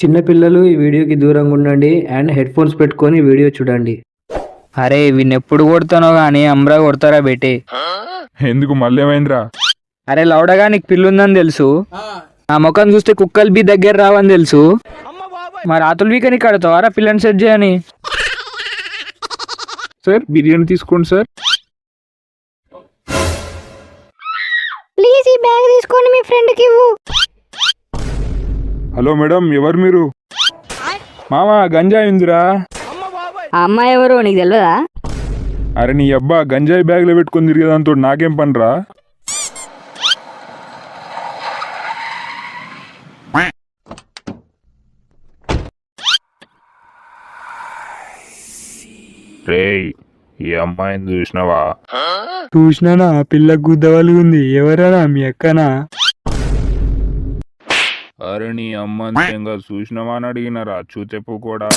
చిన్న పిల్లలు ఈ వీడియోకి దూరంగా ఉండండి అండ్ హెడ్ ఫోన్స్ పెట్టుకొని వీడియో చూడండి. అరే వీడిని ఎప్పుడు కొడతానో గానీ అమ్రా కొడతారా బేటే. ఎందుకు మళ్ళీ ఏమైందిరా? అరే లౌడగా నీకు పిల్లుందని తెలుసు, ఆ ముఖం చూస్తే కుక్కలు బి దగ్గర రావని తెలుసు, మరి రాతులు వీకని కడతావారా పిల్లని సెట్ చేయని? సార్ బిర్యానీ తీసుకోండి సార్. ప్లీజ్ ఈ బ్యాగ్ తీసుకొని మీ ఫ్రెండ్కి ఇవ్వు. హలో మేడం, ఎవరు మీరు? మామ గంజాయి ఉందిరా. ఆ అమ్మాయి ఎవరు నీకు తెలియదా? అరే నీ అబ్బా గంజాయి బ్యాగ్లో పెట్టుకొని తిరిగేదాంతో నాకేం పనిరా? రేయ్, ఈ అమ్మాయిని చూసినావా? చూసినానా, పిల్ల గుద్దవలి ఉంది. ఎవరనా మీ అక్కనా? అరే నీ అమ్మంగా చూసినావా అని అడిగినారా? చూచెప్పు కూడా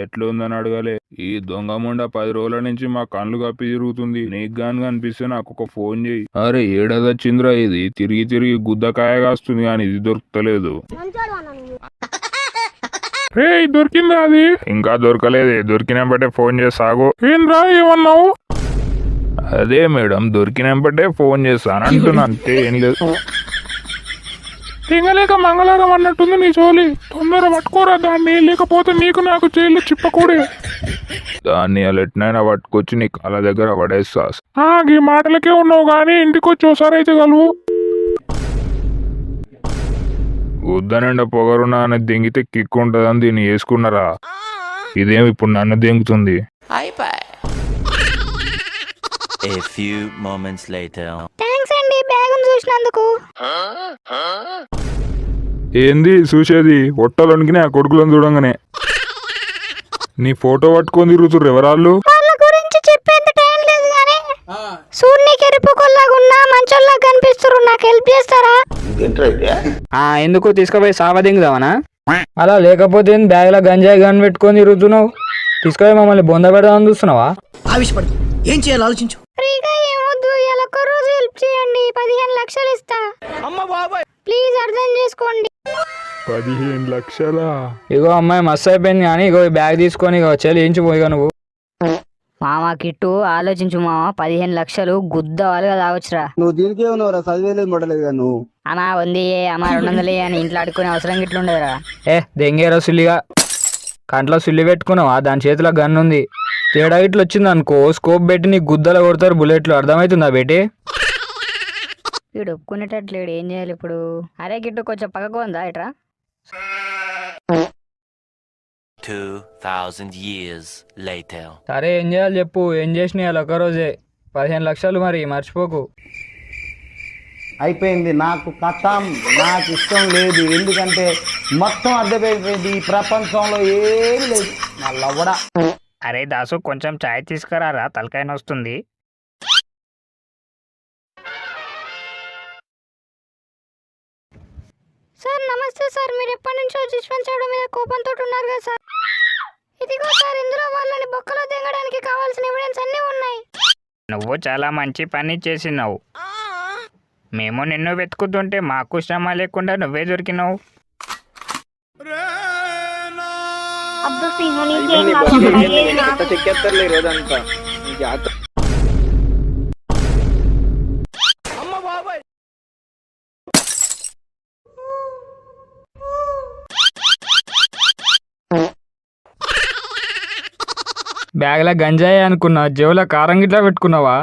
ఎట్లుందని అడగలే. ఈ దొంగ ముండ 10 రోజుల నుంచి మా కళ్ళు కప్పి తిరుగుతుంది. నీకు గాని కనిపిస్తే నాకు ఒక ఫోన్ చేయి. అరే ఏడదచ్చిందిరా ఇది, తిరిగి తిరిగి గుద్దకాయ కాస్తుంది కానీ ఇది దొరుకుతలేదు. రే దొరికిందా? అది ఇంకా దొరకలేదు. దొరికినంబట్టే ఫోన్ చేసాగు. ఏంద్రా ఏమన్నావు? అదే మేడం, దొరికినంబట్టే ఫోన్ చేస్తాను అంటున్నా, అంతే, ఏం లేదు. తింగలేక మంగళవారం అన్నట్టుంది నీ చోలి. తొందర పట్టుకోరా దాన్ని, లేకపోతే నీకు నాకు జైలు చిప్పకూడే. దాన్ని అలెట్నైనా పట్టుకొచ్చి నీ కాళ్ళ దగ్గర పడేస్తా. ఈ మాటలకే ఉన్నావు గానీ ఇంటికి వచ్చి ఒకసారి అయితే కలువు. వద్దనండి పొగరున్నా అని దెంగితే కిక్కు ఉంటుందని దీన్ని వేసుకున్నారా? ఇదేమి ఇప్పుడు నన్ను దెంగుతుంది. A few moments later. Thanks అండి బ్యాగ్ చూసినందుకు. ఏంది చూసేది? ఒట్టలోనికి ఆ కొడుకులను చూడంగానే నీ ఫోటో పట్టుకొని తిరుగుతుర్రు ఎవరాళ్ళు? వాళ్ళ గురించి చెప్పేంత టైం లేదు కానీ సూర్యునికి ఎరుపుకొల్లాగున్నా మంచోళ్ళగా కనిపిస్తున్నారు. నాకు హెల్ప్ చేస్తారా? ఎందుకు తీసుకుపోయి సావదింగుదావనా? అలా లేకపోతే బ్యాగ్ లో గంజాయి గన్ పెట్టుకొని తిరుగుతున్నావు. తీసుకుపోయి మమ్మల్ని బొంద పెడదామని చూస్తున్నావా? ఆవిషపడు, ఏం చేయాలో ఆలోచించు. ఫ్రీగా ఏమొద్దు, ఇలా ఒక్క రోజు హెల్ప్ చేయండి. 15 లక్షలు ఇస్తా. ప్లీజ్ అర్థం చేసుకోండి. 15 లక్షలా? ఇగో అమ్మాయి మస్తు అయిపోయింది కానీ ఇగో ఈ బ్యాగ్ తీసుకొని ఇగో చెల్లించిపోయిగా నువ్వు. మామ కిట్టు ఆలోచించు మామ, 15 లక్షలు గుద్ద వాళ్ళుగా తాగొచ్చురా. నువ్వు దీనికే ఉన్నావురా, చదివేలేదు మొడలేదు నువ్వు. అమ్మా ఉంది అమ్మా 200 అని ఇంట్లో అడుక్కునే అవసరం గిట్లుండదురా. దెంగేరా సుల్లిగా, కంట్లో సుల్లి పెట్టుకున్నావా? దాని చేతిలో గన్ ఉంది. తేడా ఇట్లు వచ్చింది అనుకో, స్కోప్ పెట్టి నీకు గుద్దలు కొడతారు బుల్లెట్లు. అర్థమవుతుందా బేటి? వీడు ఒప్పుకునేటట్లేడు, ఏం చేయాలి ఇప్పుడు? అరే గిట్టు కొంచెం పక్కకు ఉందా ఇట్రా. 2000 years later. సరే ఏం చేయాలి చెప్పు. ఏం చేసినాయి అలా ఒక్కరోజే 15 లక్షలు, మరి మర్చిపోకు. అయిపోయింది, నాకు కథం, నాకు ఇష్టం లేదు. ఎందుకంటే మొత్తం అర్థమైపోయింది, ఈ ప్రపంచంలో ఏమి లేదు. నా లవ్వడా. అరే దాసు, కొంచెం చాయ్ తీసుకురారా, తలకాయ నొస్తుంది. సార్ నమస్తే సార్, మీరు ఎప్పటి నుంచో జిష్వంత్ చౌడ మీద కోపంతో ఉన్నారు కదా సార్. ఇదిగో సార్, ఇందులో వాళ్ళని బొక్కలో దింగడానికి కావాల్సిన ఎవిడెన్స్ అన్నీ ఉన్నాయి. నువ్వు చాలా మంచి పని చేసినావు. మేము నిన్ను వెతుకుతుంటే మాకు శ్రమ లేకుండా నువ్వే దొరికినావు. బ్యాగ్లో గంజాయి అనుకున్నా, జేబులో కారం గిట్లా పెట్టుకున్నావా?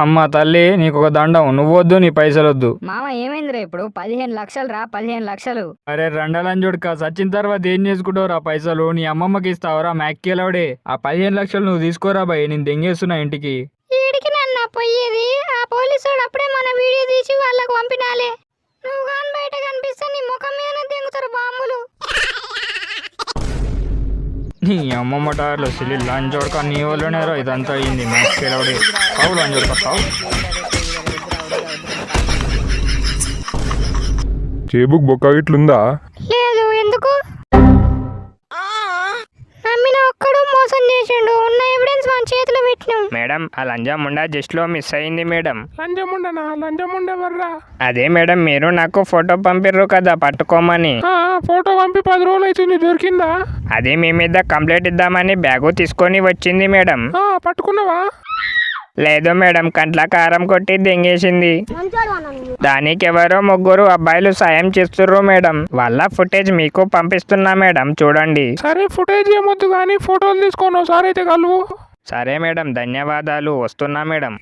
అమ్మ తల్లి, నీకు ఒక దండం. నువ్వొద్దు, నీ పైసలు వద్దు. మామ ఏమైందిరా ఇప్పుడు? 15 లక్షలు రా, 15 లక్షలు. అరే రెండలని చూడక, సచ్చిన తర్వాత ఏం చేసుకుంటావురా పైసలు? నీ అమ్మమ్మకి ఇస్తావురా మ్యాక్కేలవుడే. ఆ 15 లక్షలు నువ్వు తీసుకోరా బాయ్, నేను దెంగేస్తున్నా ఇంటికి. ఈడికి నన్ను పోయేది. ఆ పోలీసుడు అప్పుడే మన వీడియో తీసి వాళ్ళకు పంపినాలే. నువ్వు కానీ బయట కనిపిస్తే నీ ముఖం మీదనే దింగుతారు బాంబులు. నీ అమ్మమ్మ టైర్లో సిలి లంచ్ చూడక, నీ వల్లనే రా ఇదంతా అయింది. మ్యాక్కేలవుడే సావు, లంచ్ చూడక సావు. చేబుక్ బొక్క ఇట్లుందా? లేదు, ఎందుకు? నమ్మిన ఒక్కడు మోసం చేసిండు. ఉన్న ఎవిడెన్స్ మన చేతిలో పెట్టినాం. మేడం ఆ లంజముండా జస్ట్ లో మిస్ అయింది మేడం. లంజముండనా? లంజముండెవర్రా? అదే మేడం మీరు నాకు ఫోటో పంపిర్రు కదా పట్టుకోమని. ఫోటో పంపి 10 రోజులు అవుతుంది, దొరికిందా? అది మీ మీద కంప్లైంట్ ఇద్దామని బ్యాగు తీసుకొని వచ్చింది మేడం. పట్టుకున్నావా? లేదు మేడం, కంట్ల కారం కొట్టి దెంగేసింది. దానికి ఎవరో 3 అబ్బాయిలు సాయం చేస్తుర్రు మేడం. వాళ్ళ ఫుటేజ్ మీకు పంపిస్తున్నా మేడం, చూడండి. సరే, ఫుటేజ్ ఏమొద్దు కానీ ఫోటోలు తీసుకొని ఒకసారి అయితే కలువు. సరే మేడం, ధన్యవాదాలు, వస్తున్నా మేడం.